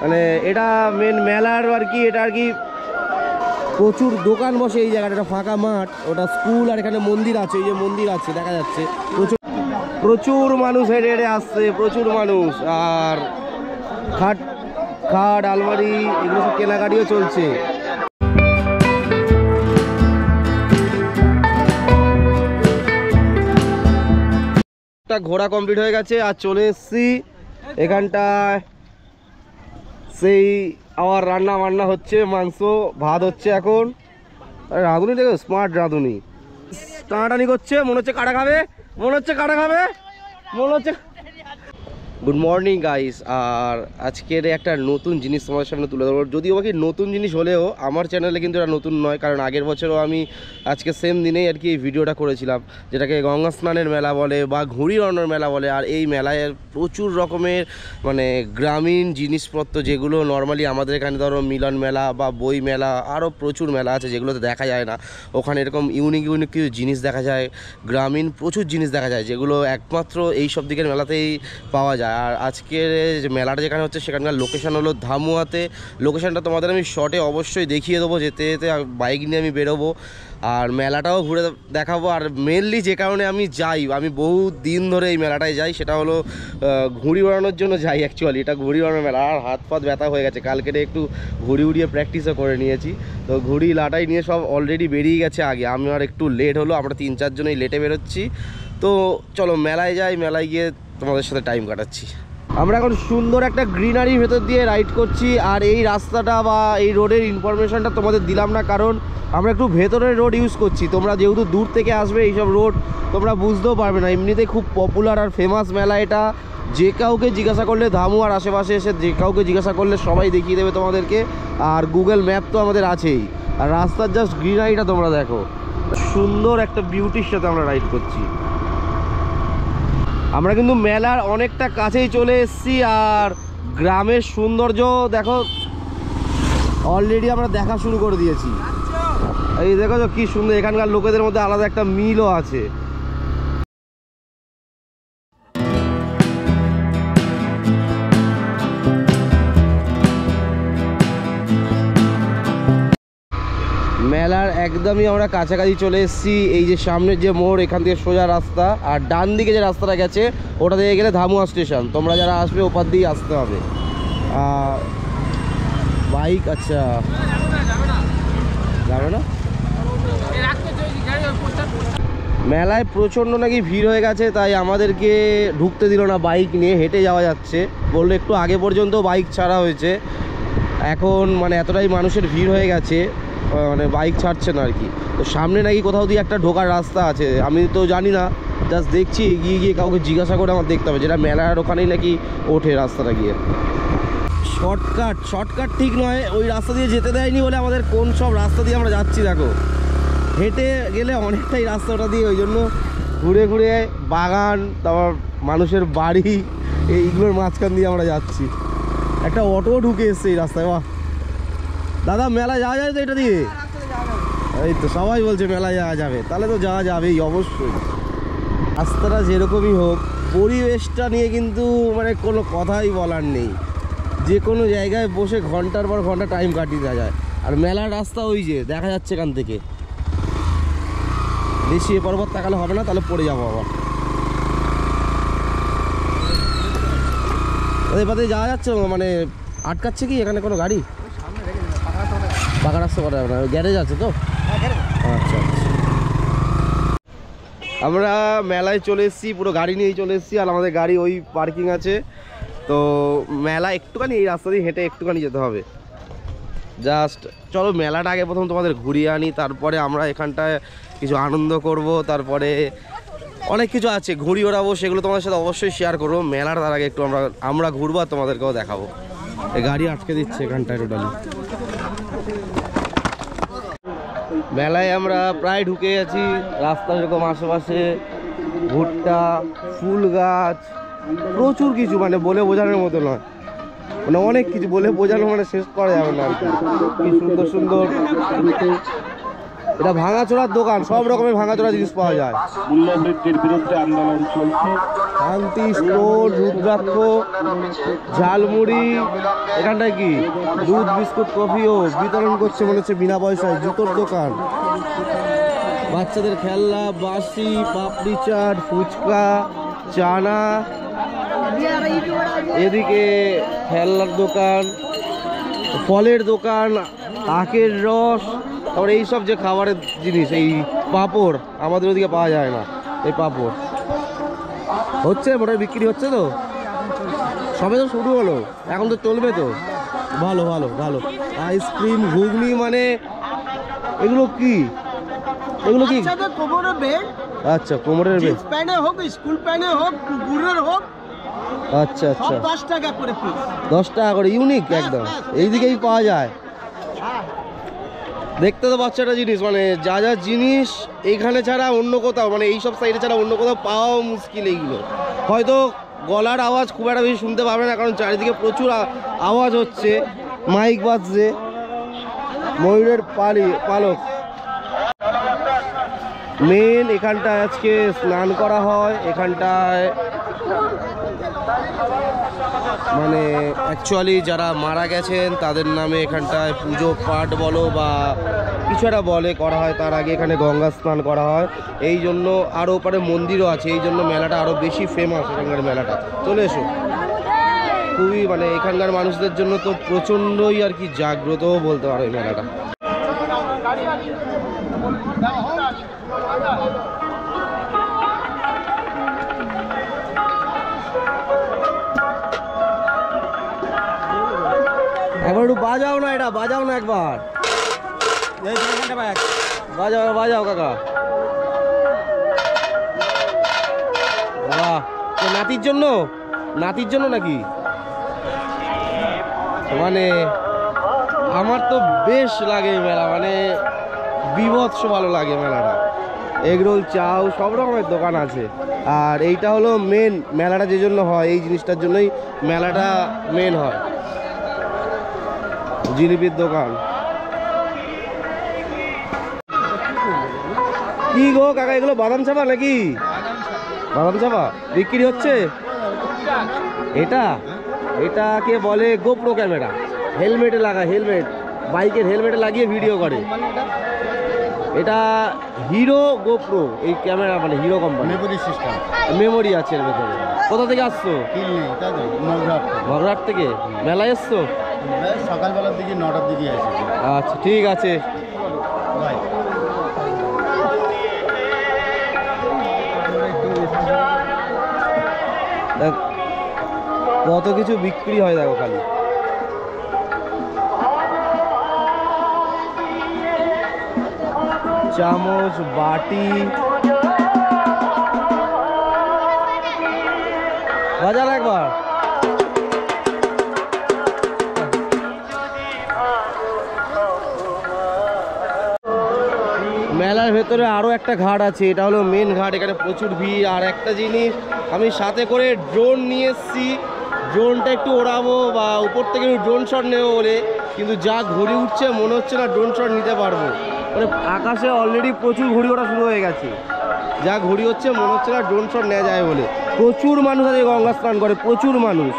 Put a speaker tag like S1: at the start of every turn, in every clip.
S1: মানে এটা মেন মেলার আর কি, এটা আর কি প্রচুর দোকান বসে এই জায়গাটা, ফাঁকা মাঠ, ওটা স্কুল আর এখানে মন্দির আছে, এই যে মন্দির আছে দেখা যাচ্ছে, প্রচুর মানুষ হেঁটে হেঁটে আসছে, প্রচুর মানুষ। আর খাট খাট আলমারি এগুলো সব কেনাকাটিও চলছে। ঘোরা কমপ্লিট হয়ে গেছে আর চলে এসছি এখানটায়, সেই আবার রান্না বান্না হচ্ছে, মাংস ভাত হচ্ছে এখন। রাঁধুনি দেখো, স্মার্ট রাঁধুনি, টানাটানি করছে, মনে হচ্ছে কাটা খাবে, মনে হচ্ছে কাটা খাবে, মনে হচ্ছে। গুড মর্নিং গাইস, আর আজকের একটা নতুন জিনিস তোমাদের সামনে তুলে ধরবো। যদিও বাকি নতুন জিনিস হলেও আমার চ্যানেলে কিন্তু এটা নতুন নয়, কারণ আগের বছরও আমি আজকে সেম দিনেই আর কি এই ভিডিওটা করেছিলাম, যেটাকে গঙ্গা স্নানের মেলা বলে বা ঘুড়ি ওড়ানোর মেলা বলে। আর এই মেলায় প্রচুর রকমের মানে গ্রামীণ জিনিসপত্র, যেগুলো নর্মালি আমাদের এখানে ধরো মিলন মেলা বা বই মেলা, আরও প্রচুর মেলা আছে যেগুলোতে দেখা যায় না। ওখানে এরকম ইউনিক ইউনিক কিছু জিনিস দেখা যায়, গ্রামীণ প্রচুর জিনিস দেখা যায়, যেগুলো একমাত্র এই সব দিকের মেলাতেই পাওয়া যায়। আর আজকের যে মেলাটা যেখানে হচ্ছে সেখানকার লোকেশান হলো ধামুয়াতে। লোকেশানটা তোমাদের আমি শর্টে অবশ্যই দেখিয়ে দেবো, যেতে যেতে বাইক নিয়ে আমি বেরোবো, আর মেলাটাও ঘুরে দেখাবো। আর মেনলি যে কারণে আমি যাই, আমি বহু দিন ধরে এই মেলাটায় যাই, সেটা হলো ঘুড়ি ওড়ানোর জন্য যাই অ্যাকচুয়ালি। এটা ঘুড়ি ওড়ানোর মেলা, আর হাত পাত ব্যথা হয়ে গেছে, কালকে একটু ঘুড়ি উড়িয়ে প্র্যাকটিসও করে নিয়েছি। তো ঘুড়ি লাটাই নিয়ে সব অলরেডি বেরিয়ে গেছে আগে, আমি আর একটু লেট হলো, আমরা 3-4 জনেই লেটে বেরোচ্ছি। তো চলো মেলায় যাই, মেলায় গিয়ে তোমাদের সাথে টাইম কাটাচ্ছি। আমরা এখন সুন্দর একটা গ্রিনারির ভেতর দিয়ে রাইড করছি। আর এই রাস্তাটা বা এই রোডের ইনফরমেশনটা তোমাদের দিলাম না, কারণ আমরা একটু ভেতরের রোড ইউজ করছি। তোমরা যেহেতু দূর থেকে আসবে, এইসব রোড তোমরা বুঝতেও পারবে না। এমনিতে খুব পপুলার আর ফেমাস মেলা এটা, যে কাউকে জিজ্ঞাসা করলে, ধামুয়ার আশেপাশে এসে যে কাউকে জিজ্ঞাসা করলে সবাই দেখিয়ে দেবে তোমাদেরকে। আর গুগল ম্যাপ তো আমাদের আছেই। আর রাস্তার জাস্ট গ্রিনারিটা তোমরা দেখো, সুন্দর একটা বিউটির সাথে আমরা রাইড করছি। আমরা কিন্তু মেলার অনেকটা কাছেই চলে এসেছি, আর গ্রামের সৌন্দর্য দেখো অলরেডি আমরা দেখা শুরু করে দিয়েছি। এই দেখো তো কি সুন্দর, এখানকার লোকেদের মধ্যে আলাদা একটা মিলও আছে। মেলার একদমই আমরা কাছাকাছি চলে এসেছি। এই যে সামনের যে মোড়, এখান থেকে সোজা রাস্তা, আর ডান দিকে যে রাস্তাটা গেছে ওটা দিয়ে গেলে ধামুয়া স্টেশন। তোমরা যারা আসবে ওপার দিয়ে আসতে হবে। বাইক আচ্ছা যাবে না। মেলায় প্রচণ্ড নাকি ভিড় হয়ে গেছে, তাই আমাদেরকে ঢুকতে দিল না, বাইক নিয়ে হেঁটে যাওয়া যাচ্ছে। বললো একটু আগে পর্যন্ত বাইক ছাড়া হয়েছে, এখন মানে এতটাই মানুষের ভিড় হয়ে গেছে মানে বাইক ছাড়ছে না আর কি। তো সামনে নাকি কোথাও দিয়ে একটা ঢোকার রাস্তা আছে, আমি তো জানি না, জাস্ট দেখছি। এগিয়ে গিয়ে কাউকে জিজ্ঞাসা করে আমার দেখতে হবে, যেটা মেলার ওখানেই নাকি ওঠে রাস্তাটা গিয়ে। শর্টকাট ঠিক নয়, ওই রাস্তা দিয়ে যেতে দেয়নি বলে আমাদের কোন সব রাস্তা দিয়ে আমরা যাচ্ছি দেখো। হেঁটে গেলে অনেকটাই রাস্তা ওটা দিয়ে, ওই জন্য ঘুরে ঘুরে বাগান, তারপর মানুষের বাড়ি, এইগুলোর মাঝখান দিয়ে আমরা যাচ্ছি। একটা অটো ঢুকে এসছে এই রাস্তায়। বাহ দাদা, মেলা যাওয়া যায় তো এটা দিয়ে? এই তো সবাই বলছে মেলা যাওয়া যাবে, তাহলে তো যাওয়া যাবেই অবশ্যই। রাস্তাটা যেরকমই হোক, পরিবেশটা নিয়ে কিন্তু মানে কোনো কথাই বলার নেই। যে কোনো জায়গায় বসে ঘন্টার পর ঘন্টা টাইম কাটিয়ে দেওয়া যায়। আর মেলার রাস্তা ওই যে দেখা যাচ্ছে এখান থেকে, বেশি এ পর্বত তাকালে হবে না, তাহলে পড়ে যাবো আবার। ওদের পাতে যাওয়া যাচ্ছে মানে আটকাচ্ছে কি এখানে কোনো গাড়ি? পাকা রাস্তা করা যাবে না, গ্যারেজ আছে তো? আচ্ছা আচ্ছা। আমরা মেলায় চলে এসেছি, পুরো গাড়ি নিয়েই চলে এসেছি, আর আমাদের গাড়ি ওই পার্কিং আছে। তো মেলা একটুখানি এই রাস্তা দিয়ে হেঁটে একটুখানি যেতে হবে জাস্ট। চলো মেলাটা আগে প্রথম তোমাদের ঘুরিয়ে আনি, তারপরে আমরা এখানটায় কিছু আনন্দ করব, তারপরে অনেক কিছু আছে ঘুড়ি ওড়াবো, সেগুলো তোমাদের সাথে অবশ্যই শেয়ার করবো। মেলার তার আগে একটু আমরা ঘুরবো আর তোমাদেরকেও দেখাবো। এই গাড়ি আটকে দিচ্ছে এখানটায় টোটালি। মেলায় আমরা প্রায় ঢুকে গেছি। রাস্তা এরকম আশেপাশে ভুট্টা, ফুল গাছ, প্রচুর কিছু, মানে বলে বোঝানোর মতো নয়, মানে অনেক কিছু বলে বোঝানো মানে শেষ করা যাবে না আর কি। কি সুন্দর সুন্দর এটা ভাঙাচোরার দোকান, সব রকমের ভাঙাচোরা জিনিস পাওয়া যায়।
S2: মূল্যবৃদ্ধির বিরুদ্ধে আন্দোলন চলছে।
S1: শান্তি স্টোর, রুদ্রাক্ষ, ঝালমুড়ি, এখানটায় কি দুধ বিস্কুট কফিও বিতরণ করছে মনে হচ্ছে বিনা পয়সায়। জুতোর দোকান, বাচ্চাদের খেলনা, বাসি, পাপড়ি চাট, ফুচকা, চানা, এদিকে খেলনার দোকান, ফলের দোকান, আখের রস, তারপরে এইসব যে খাবারের জিনিস, এই পাঁপড় আমাদের ওদিকে পাওয়া যায় না। এই পাঁপড় হচ্ছে মোটামুটি বিক্রি হচ্ছে তো, সবে তো শুরু হলো, এখন তো চলবে তো। ভালো ভালো ভালো। আইসক্রিম, ঘুগনি, মানে এগুলো কি? এগুলো কি?
S3: কোমরের বেল্ট,
S1: আচ্ছা কোমরের বেল্ট,
S3: প্যান্টে হোক, স্কুল প্যান্টে হোক, বুড়োর হোক,
S1: আচ্ছা আচ্ছা,
S3: 10 টাকা করে পিস।
S1: 10 টাকা করে, ইউনিক একদম। এইদিকেই পাওয়া যায়। দেখতে তো বাচ্চাটা জিনিস, মানে যা যা জিনিস এখানে ছাড়া অন্য কোথাও, মানে এইসব সাইডে ছাড়া অন্য কোথাও পাওয়াও মুশকিল। এইগুলো হয়তো গলার আওয়াজ খুব একটা বেশি শুনতে পাবে না, কারণ চারিদিকে প্রচুর আওয়াজ হচ্ছে, মাইক বাজছে, ময়ূরের পালক। মেন এখানটায় আজকে স্নান করা হয়। এখানটায় মানে অ্যাকচুয়ালি যারা মারা গেছেন তাদের নামে এখানটায় পুজো পাঠ বলো বা কিছু একটা বলে করা হয়। তার আগে এখানে গঙ্গা স্নান করা হয়। এই জন্য আরও ওপারে মন্দিরও আছে, এই জন্য মেলাটা আরও বেশি ফেমাস। এখানকার মেলাটা চলে এসো, খুবই মানে এখানকার মানুষদের জন্য তো প্রচণ্ডই আর কি জাগ্রতও বলতে পারো এই মেলাটা। একবার একটু বাজাও না, এটা বাজাও না একবার, বাজাও বাজাও কাকা। বাহ, নাতির জন্য, নাতির জন্য নাকি? মানে আমার তো বেশ লাগে এই মেলা, মানে বিভৎস ভালো লাগে মেলাটা। এগরোল, চাউ, সব রকমের দোকান আছে। আর এইটা হলো মেন মেলাটা যে জন্য হয়, এই জিনিসটার জন্যই মেলাটা মেন হয়। জিলিপির দোকান। কি গো কাকা, এগুলো বাদাম চাপা নাকি? বাদাম চাপা বিক্রি হচ্ছে। এটা এটাকে বলে গোপ্রো ক্যামেরা, হেলমেটে লাগা, হেলমেট, বাইকের হেলমেটে লাগিয়ে ভিডিও করে। এটা হিরো গোপ্রো এই ক্যামেরা, মানে hero company.
S2: Memory system,
S1: memory আছে এর ভেতরে। কোথা থেকে আসছো? মগরাট থেকে। মেলায় এসছো?
S2: সকালবেলার দিকে 9টার দিকে এসেছি।
S1: আচ্ছা ঠিক আছে। কত কিছু বিক্রি হয় দেখো খালি। চামচ, বাটি, বাজার একবার। মেলার ভেতরে আরও একটা ঘাট আছে, এটা হলো মেন ঘাট। এখানে প্রচুর ভিড়। আর একটা জিনিস, আমি সাথে করে ড্রোন নিয়ে এসেছি, ড্রোনটা একটু ওড়াবো বা উপর থেকে একটু ড্রোন শট নেবো বলে, কিন্তু যা ঘুড়ি উঠছে মনে হচ্ছে না ড্রোন শট নিতে পারবো। মানে আকাশে অলরেডি প্রচুর ঘুড়ি ওঠা শুরু হয়ে গেছে, যা ঘুড়ি হচ্ছে মনে হচ্ছে না ড্রোন শট নেওয়া যায় বলে। প্রচুর মানুষ আছে গঙ্গা স্নান করে, প্রচুর মানুষ।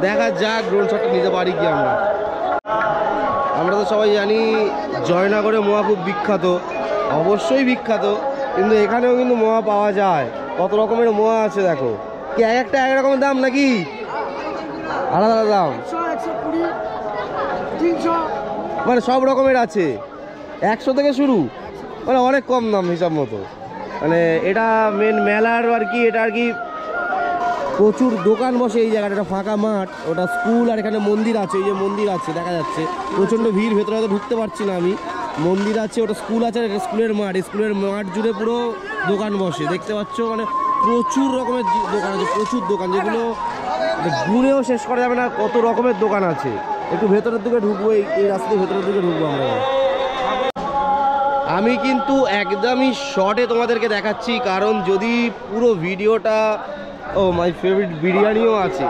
S1: দেখা যাক ড্রোন শটটা নিতে পারি কি আমরা। আমরা তো সবাই জানি জয়নগরে মোয়া খুব বিখ্যাত, অবশ্যই বিখ্যাত, কিন্তু এখানেও কিন্তু মোয়া পাওয়া যায়। কত রকমের মোয়া আছে দেখো। কি এক একটা এক রকমের দাম নাকি? আলাদা আলাদা দাম,
S3: 120, 300,
S1: মানে সব রকমের আছে। 100 থেকে শুরু, মানে অনেক কম দাম হিসাব মতো। মানে এটা মেন মেলার আর কি, এটা আর কি প্রচুর দোকান বসে এই জায়গাটা। এটা ফাঁকা মাঠ, ওটা স্কুল, আর এখানে মন্দির আছে। এই যে মন্দির আছে দেখা যাচ্ছে, প্রচণ্ড ভিড়, ভেতরে হয়তো ঢুকতে পারছি না আমি। মন্দির আছে, ওটা স্কুল আছে, এটা স্কুলের মাঠ। স্কুলের মাঠ জুড়ে পুরো দোকান বসে, দেখতে পাচ্ছ। মানে প্রচুর রকমের দোকান আছে, প্রচুর দোকান, যেগুলো গুনেও শেষ করা যাবে না কত রকমের দোকান আছে। একটু ভেতরের দিকে ঢুকবো, এই রাস্তায় ভেতরের দিকে ঢুকবো আমরা। আমি কিন্তু একদমই শর্টে তোমাদেরকে দেখাচ্ছি, কারণ যদি পুরো ভিডিওটা, ও মাই ফেভারিট বিরিয়ানিও আছে।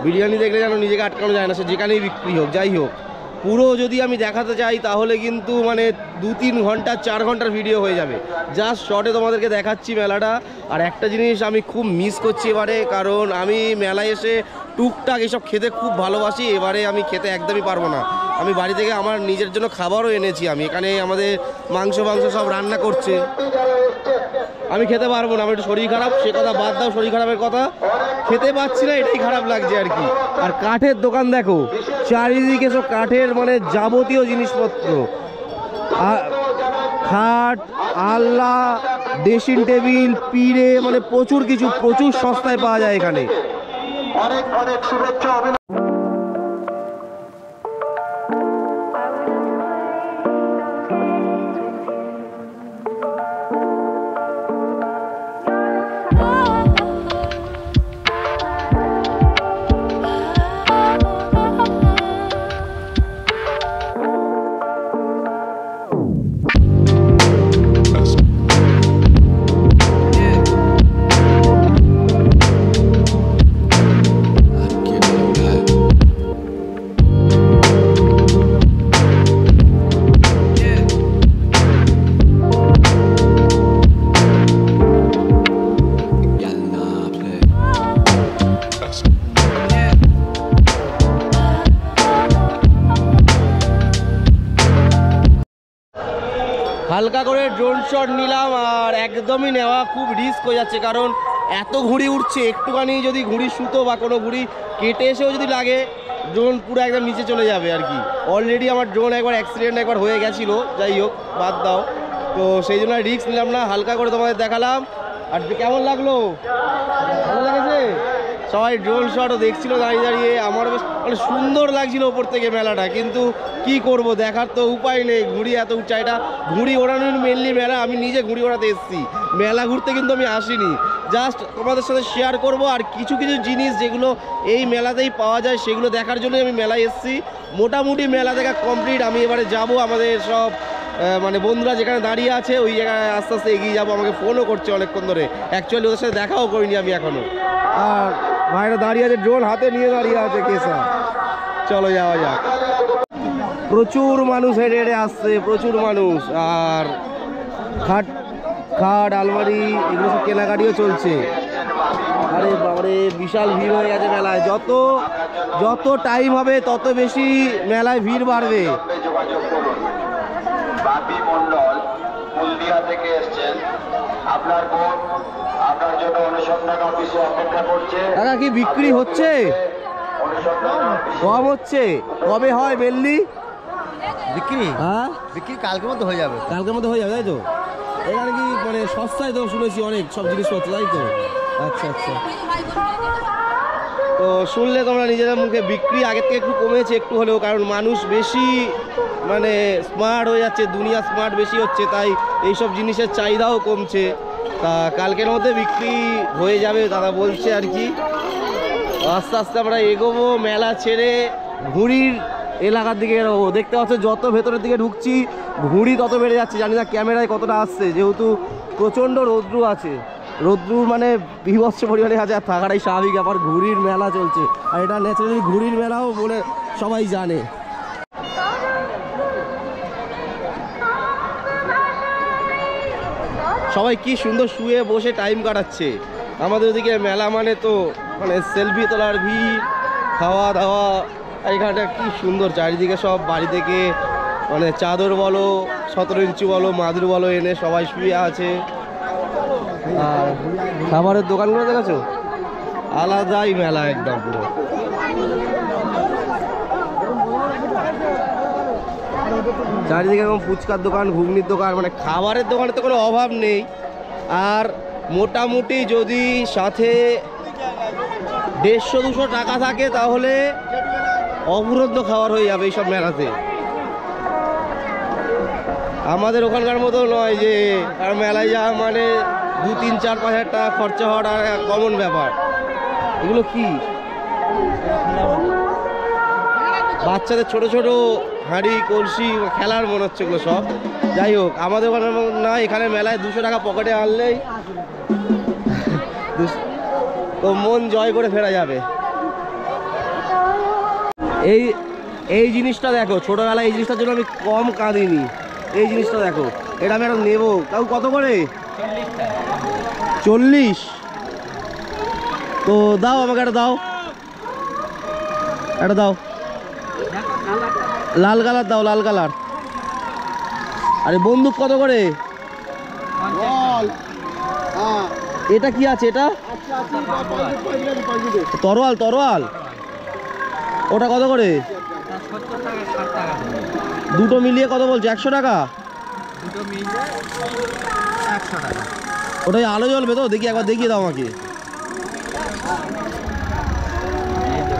S1: বিরিয়ানি দেখলে যেন নিজেকে আটকানো যায় না, সে যেখানেই বিক্রি হোক, যাই হোক। পুরো যদি আমি দেখাতে চাই তাহলে কিন্তু মানে 2-3 ঘন্টা 4 ঘন্টার ভিডিও হয়ে যাবে। জাস্ট শর্টে তোমাদেরকে দেখাচ্ছি মেলাটা। আর একটা জিনিস আমি খুব মিস করছি এবারে, কারণ আমি মেলায় এসে টুকটাক এসব খেতে খুব ভালোবাসি, এবারে আমি খেতে একদমই পারবো না। আমি বাড়ি থেকে আমার নিজের জন্য খাবারও এনেছি, আমি এখানে আমাদের মাংস সব রান্না করছে, আমি খেতে পারবো না, আমার একটু শরীর খারাপ। সে কথা বাদ দাও, শরীর খারাপের কথা, খেতে পাচ্ছি না, এটাই খারাপ লাগছে আর কি। আর কাঠের দোকান দেখো, চারিদিকে সব কাঠের মানে যাবতীয় জিনিসপত্র, খাট, আলনা, ড্রেসিং টেবিল, পিড়ে, মানে প্রচুর কিছু, প্রচুর সস্তায় পাওয়া যায় এখানে।
S4: অনেক অনেক শুভেচ্ছা।
S1: হালকা করে ড্রোন শট নিলাম, আর একদমই নেওয়া খুব রিস্ক হয়ে যাচ্ছে, কারণ এত ঘুড়ি উঠছে, একটুখানি যদি ঘুড়ি সুতো বা কোনো ঘুড়ি কেটে এসেও যদি লাগে, ড্রোন পুরো একদম নিচে চলে যাবে আর কি। অলরেডি আমার ড্রোন একবার অ্যাক্সিডেন্ট একবার হয়ে গেছিলো, যাই হোক বাদ দাও। তো সেই জন্য রিস্ক নিলাম না, হালকা করে তোমাদের দেখালাম। আর কেমন লাগলো? ভালো লেগেছে? সবাই ড্রোন শটও দেখছিল দাঁড়িয়ে দাঁড়িয়ে, আমার বেশ মানে সুন্দর লাগছিল ওপর থেকে মেলাটা, কিন্তু কি করব, দেখার তো উপায় নেই। ঘুড়ি এত উঁচাইটা, ঘুড়ি ওড়ানোর মেনলি মেলা, আমি নিজে ঘুড়ি ওড়াতে এসেছি, মেলা ঘুরতে কিন্তু আমি আসিনি। জাস্ট তোমাদের সাথে শেয়ার করব, আর কিছু কিছু জিনিস যেগুলো এই মেলাতেই পাওয়া যায় সেগুলো দেখার জন্যই আমি মেলায় এসেছি। মোটামুটি মেলা দেখা কমপ্লিট, আমি এবারে যাব আমাদের সব মানে বন্ধুরা যেখানে দাঁড়িয়ে আছে ওই জায়গায় আস্তে আস্তে এগিয়ে যাবো। আমাকে ফোনও করছে অনেকক্ষণ ধরে, অ্যাকচুয়ালি ওদের সাথে দেখাও করিনি আমি এখনও। আর ভাইরা দাঁড়িয়ে আছে, ড্রোন হাতে নিয়ে দাঁড়িয়ে আছে কেসা। চলো যাওয়া যাক। প্রচুর মানুষ হেঁটে হেঁটে আসছে, প্রচুর মানুষ। আর খাট খাট আলমারি এগুলো সব কেনাকাটিও চলছে। আরে বাবারে, বিশাল ভিড় হয়ে গেছে মেলায়। যত টাইম হবে তত বেশি মেলায় ভিড় বাড়বে।
S4: বাপি মন্ডল হলদিয়া থেকে এসেছেন, আপনার বোন আপনার জন্য অনুসন্ধান অফিসে অপেক্ষা করছে।
S1: টাকা কি বিক্রি হচ্ছে? কম হচ্ছে? কবে হয় মেনলি
S3: বিক্রি?
S1: হ্যাঁ,
S3: বিক্রি কালকের মধ্যে হয়ে যাবে।
S1: কালকের মধ্যে হয়ে যাবে, তাই তো? এখানে কি মানে সস্তায় তো শুনেছি অনেক সব জিনিসপত্র, তাই তো? আচ্ছা আচ্ছা। তো শুনলে তোমরা নিজেদের মুখে, বিক্রি আগের থেকে একটু কমেছে একটু হলেও, কারণ মানুষ বেশি মানে স্মার্ট হয়ে যাচ্ছে, দুনিয়া স্মার্ট বেশি হচ্ছে, তাই এইসব জিনিসের চাহিদাও কমছে। তা কালকের মধ্যে বিক্রি হয়ে যাবে দাদা বলছে আর কি। আস্তে আস্তে আমরা এগোবো, মেলা ছেড়ে ঘুড়ির এলাকার দিকে এগোবো। দেখতে পাচ্ছ যত ভেতরের দিকে ঢুকছি ঘুড়ি তত বেড়ে যাচ্ছে। জানি না ক্যামেরায় কতটা আসছে, যেহেতু প্রচণ্ড রৌদ্র আছে, রৌদ্র মানে বিভৎস পরিমাণে আছে, আর থাকাটাই স্বাভাবিক ব্যাপার। ঘুড়ির মেলা চলছে, আর এটা ন্যাচারালি ঘুড়ির মেলাও বলে সবাই জানে। সবাই কি সুন্দর শুয়ে বসে টাইম কাটাচ্ছে। আমাদের ওদিকে মেলা মানে তো মানে সেলফি তোলার ভিড়, খাওয়া দাওয়া। এখানটা কি সুন্দর, চারিদিকে সব বাড়ি থেকে মানে চাদর বলো, 17 ইঞ্চি বলো, মাদুর বলো এনে সবাই শুয়ে আছে। আর খাবারের দোকানগুলো দেখেছো, আলাদাই মেলা একদম পুরো। চারিদিকে এরকম ফুচকার দোকান, ঘুগনির দোকান, মানে খাবারের দোকানে তো কোনো অভাব নেই। আর মোটামুটি যদি সাথে 150-200 টাকা থাকে তাহলে অফুরন্ত খাবার হয়ে যাবে এইসব মেলাতে। আমাদের ওখানকার মতো নয় যে আর মেলায় যাওয়া মানে 2-3-4-5 হাজার টাকা খরচা হওয়াটা কমন ব্যাপার। এগুলো কি বাচ্চাদের ছোট ছোট হাঁড়ি কলসি খেলার মনে হচ্ছে এগুলো সব। যাই হোক, আমাদের ওখানে না, এখানে মেলায় 200 টাকা পকেটে আনলেই তো মন জয় করে ফেরা যাবে। এই জিনিসটা দেখো, ছোটবেলায় এই জিনিসটার জন্য আমি কম কাঁদিনি। এই জিনিসটা দেখো, এটা আমি একটা নেবো। তাও কত করে? 40। তো দাও আমাকে একটা দাও, একটা দাও, লাল কালার দাও, লাল কালার। আরে বন্দুক কত করে? এটা কি আছে? এটা তরোয়াল, তরোয়াল ওটা কত করে? দুটো মিলিয়ে কত বলছে? 100 টাকা। ওটাই আলো জ্বলবে তো? দেখি একবার দেখিয়ে দাও আমাকে।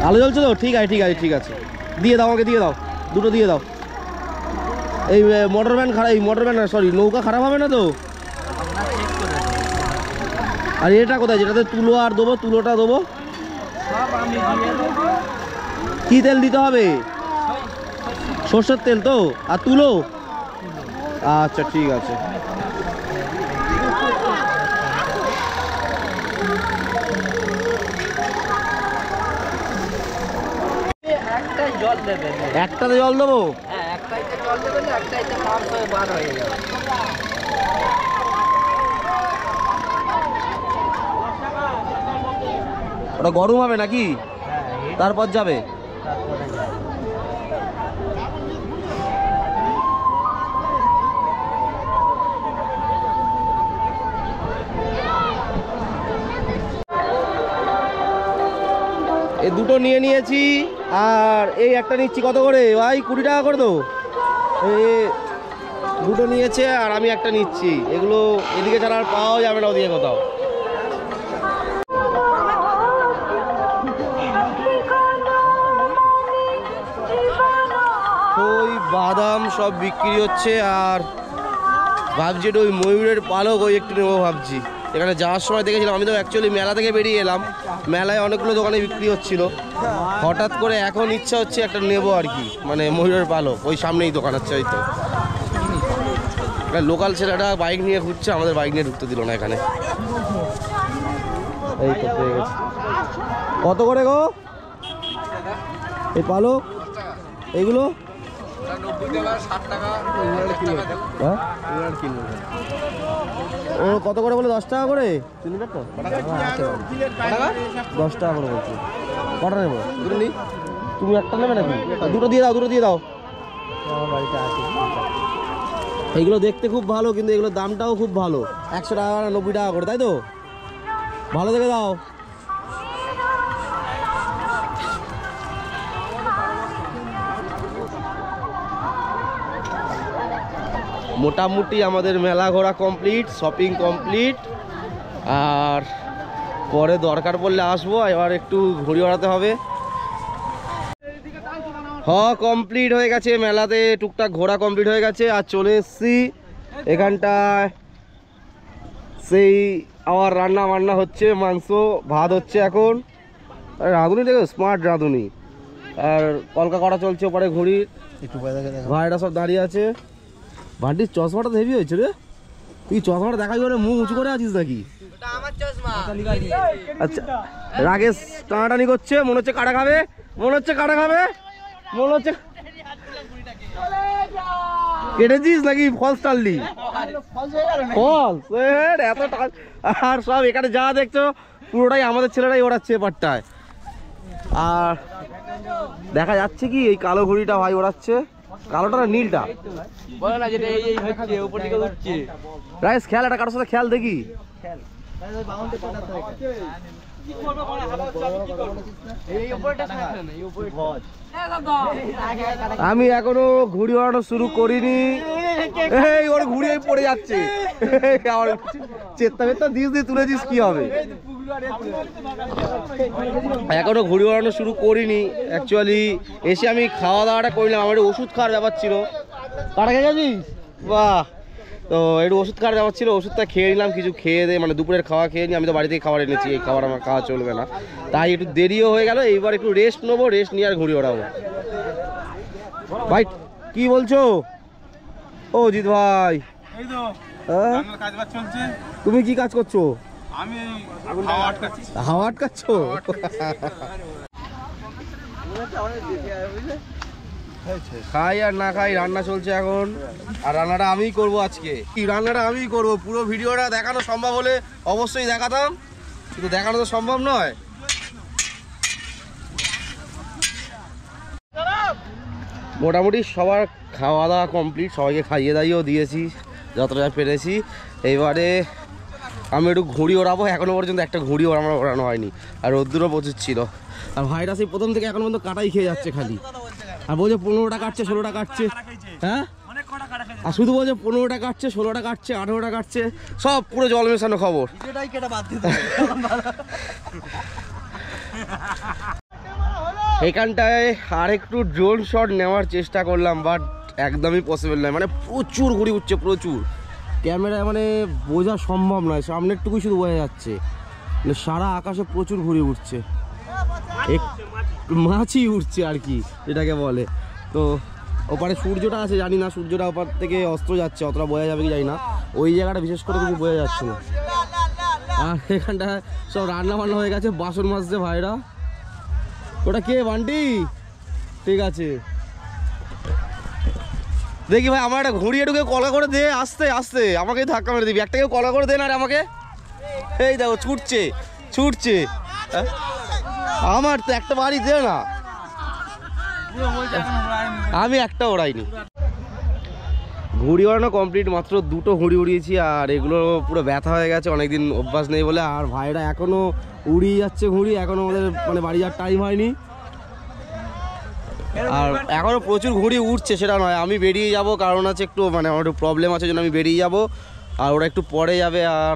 S1: আলো জ্বলছে তো? ঠিক আছে ঠিক আছে ঠিক আছে, দিয়ে দাও আমাকে, দিয়ে দাও, দুটো দিয়ে দাও। এই মোটর ভ্যান খারাপ, এই মোটর ভ্যান সরি নৌকা খারাপ হবে না তো? আর এটা কোথায় যেটাতে তুলো আর দেবো? তুলোটা দেবো কি তেল দিতে হবে? সর্ষের তেল তো? আর তুলো? আচ্ছা ঠিক আছে। একটাতে জল দেবো? ওটা গরম হবে নাকি? তারপর যাবে? এই দুটো নিয়ে নিয়েছি, আর এই একটা নিচ্ছি। কত করে ভাই? 20 টাকা করে তো। এই দুটো নিয়েছে আর আমি একটা নিচ্ছি। এগুলো এদিকে ছাড়া আর পাওয়া যাবে না ওদিকে কোথাও। ওই বাদাম সব বিক্রি হচ্ছে, আর ভাবছি ওই ময়ূরের পালক ওই একটু নেবো ভাবছি। এখানে যাওয়ার সময় দেখেছিলাম, আমি তো অ্যাকচুয়ালি মেলা থেকে বেরিয়ে এলাম, মেলায় অনেকগুলো দোকানে বিক্রি হচ্ছিল। হঠাৎ করে এখন ইচ্ছা হচ্ছে একটা নেবো আর কি, মানে ময়ূরের পালক। ওই সামনেই দোকান আছে, ওই তো। লোকাল ছেলেটা বাইক নিয়ে ঘুরছে, আমাদের বাইক নিয়ে ঢুকতে দিল না এখানে। এই তো পেয়ে গেছে। কত করে গো এই পালক? এইগুলো 60 টাকা। ও কত করে বলে? 10 টাকা করে? 10 টাকা করে বলছি। কটা নেবো? দুটো নিই। তুমি একটা নেবে নাকি? দুটো দিয়ে দাও, দুটো দিয়ে দাও। এইগুলো দেখতে খুব ভালো, কিন্তু এগুলোর দামটাও খুব ভালো। 100 টাকা 90 টাকা করে, তাই তো? ভালো দেখে দাও। মোটামুটি আমাদের মেলা ঘোরা কমপ্লিট, শপিং কমপ্লিট। আর পরে দরকার পড়লে আসবো। এবার একটু ঘুরে বেড়াতে হবে। কমপ্লিট হয়ে গেছে, মেলাতে টুকটাক ঘোরা কমপ্লিট হয়ে গেছে। আর চলে এসছি এখানটায়। সেই আবার রান্না বান্না হচ্ছে, মাংস ভাত হচ্ছে এখন। রাঁধুনি দেখো, স্মার্ট রাঁধুনি। আর কলকা করা চলছে ওপরে ঘুড়ি। ভাইরা সব দাঁড়িয়ে আছে। ভান্ডির চশমাটা হেভি হয়েছে রে। তুই চশমাটা দেখাই করে মুখ উঁচু করে আছিস নাকি? আচ্ছা, রাগেশ টানাটানি করছে, মনে হচ্ছে কাটা খাবে, মনে হচ্ছে কাটা খাবে, মনে হচ্ছে কেটেছিস নাকি ফলস টানলি? ফলস এত টাকা। আর সব এখানে যা দেখছো পুরোটাই আমাদের ছেলেরাই ওড়াচ্ছে এপারটায়। আর দেখা যাচ্ছে কি এই কালো ঘুড়িটা ভাই ওড়াচ্ছে। কালোটা না নীলটা? বলো না যেটা এই হচ্ছে উপর দিকে উঠছে। রাইস খেল, এটা কারোর সাথে খেল দেখি। আমি এখনো ঘুড়ি ওড়ানো শুরু করিনি। এই ওর ঘুড়ি পড়ে যাচ্ছে। চেত্তা বেত্তা দিস দিয়ে তুলেছিস কি হবে? এখনো ঘুড়ি ওড়ানো শুরু করিনি। অ্যাকচুয়ালি এসে আমি খাওয়া দাওয়াটা করলাম, আমার ওষুধ খাওয়ার ব্যাপার ছিল। কাটা খেয়ে গেছিস? বাহ। তো একটু ওষুধ খাওয়ার ব্যাপার ছিল, ওষুধটা খেয়ে নিলাম। কিছু খেয়ে দিয়ে মানে দুপুরের খাওয়া খেয়ে নিই। আমি তো বাড়ি থেকে খাবার এনেছি, এই খাবার আমার খাওয়া চলবে না, তাই একটু দেরিও হয়ে গেল। এইবার একটু রেস্ট নেবো, রেস্ট নিয়ে আর ঘুড়ি ওড়াবো। ভাই কি বলছো? ও জিৎ ভাই, তুমি কি কাজ করছো?
S2: আমি হাওয়া আটকাচ্ছি।
S1: হাওয়া আটকাচ্ছো? খাই আর না খাই রান্না চলছে এখন, আর রান্নাটা আমিই করব আজকে। রান্নাটা আমিই করব, পুরো ভিডিওটা দেখানো সম্ভব হলে অবশ্যই দেখাতাম, কিন্তু দেখানো তো সম্ভব নয়। মোটামুটি সবার খাওয়া দাওয়া কমপ্লিট, সবাইকে খাইয়ে দাইয়েও দিয়েছি যতটা পেরেছি। এইবারে আমি একটু ঘুড়ি ওড়াবো, এখনো পর্যন্ত একটা ঘুড়ি ওড়ানো হয়নি, আর রোদ্দুরও প্রচুর ছিল। আর ভাইরাস এই প্রথম থেকে এখন পর্যন্ত কাটাই খেয়ে যাচ্ছে খালি, আর বলছে 15টা কাটছে 16টা কাটছে, হ্যাঁ আর শুধু বলছে 15টা কাটছে 16টা কাটছে 18টা কাটছে, সব পুরো জল মেশানো খবর। এখানটায় আর একটু ড্রোন শট নেওয়ার চেষ্টা করলাম, বাট একদমই পসিবল নয়, মানে প্রচুর ঘুড়ি উঠছে, প্রচুর ক্যামেরায় মানে বোঝা সম্ভব নয়, সামনেরটুকুই শুধু বোঝা যাচ্ছে, মানে সারা আকাশে প্রচুর ঘুড়ি উঠছে, মাছই উঠছে আর কি এটাকে বলে। তো ওপারে সূর্যটা আছে, জানি না সূর্যটা ওপার থেকে অস্ত যাচ্ছে, অতটা বোঝা যাবে কি জানি না, ওই জায়গাটা বিশেষ করে কিছু বোঝা যাচ্ছে না। আর এখানটায় সব রান্না বান্না হয়ে গেছে, বাসন মাজছে ভাইরা। ওটা কে বান্টি? ঠিক আছে, দেখি ভাই আমার একটা ঘুড়ি এটুকে কলা করে দে, আস্তে আস্তে আমাকে ধাক্কা মেরে দিবি, একটা কেউ কলা করে দে না রে আমাকে। এই দেখো ছুটছে ছুটছে, আমার তো একটা বাড়ি দে না, আমি একটা ওড়াইনি। ঘুড়ি ওড়ানো কমপ্লিট, মাত্র 2টো ঘুড়ি উড়িয়েছি, আর এগুলো পুরো ব্যথা হয়ে গেছে, অনেকদিন অভ্যাস নেই বলে। আর ভাইরা এখনো উড়িয়ে যাচ্ছে ঘুড়ি, এখনো আমাদের মানে বাড়ি যাওয়ার টাইম হয়নি, আর এখনো প্রচুর ঘুড়ি উঠছে সেটা নয়, আমি বেরিয়ে যাব, কারণ আছে একটু মানে আমার একটু প্রবলেম আছে, জন্য আমি বেরিয়ে যাব, আর ওরা একটু পরে যাবে। আর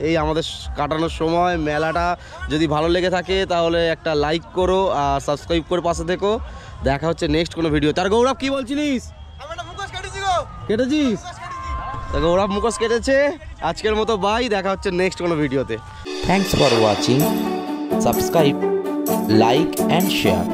S1: এই আমাদের কাটানোর সময় মেলাটা যদি ভালো লেগে থাকে তাহলে একটা লাইক করো আর সাবস্ক্রাইব করে পাশে থেকো। দেখা হচ্ছে নেক্সট কোনো ভিডিও। তার গৌরব কি বলছিলিস? কেটেছিস? তা গৌরব মুখোশ কেটেছে। আজকের মতো বাই, দেখা হচ্ছে নেক্সট কোনো ভিডিওতে।
S5: Thanks for watching. Subscribe, like and share.